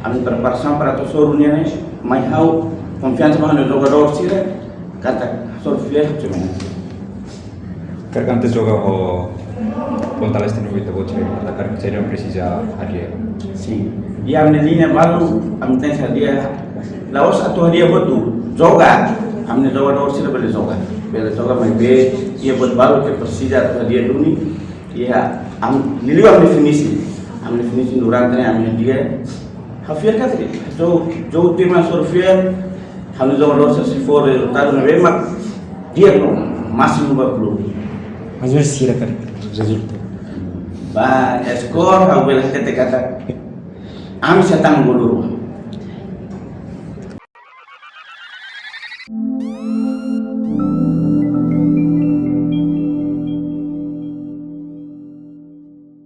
Kami preparação para o sorunnya nih, mai hau confiança para o jogador sih, kata sor Fiel cuma. Perché antes giocavo contra l'Estino Vita Voce, perché se non precisa hadiah. Sim. Dia amne linha baru, amne tem hadiah. Laos atau hadiah betul, joga. Amne jogador sih boleh joga. Boleh joga mai be, ia buat baru ke Persija atau hadiah dulu. Ia niliu amne finisi. Amne finisi durante amne dia. Fiel kan tadi, jauh tim masuk Fiel, kalau jogador se for resultado no bema, dia no máximo do clube. Mas vai ser cara, resultado. Ba skor au bela kata am setang goluru.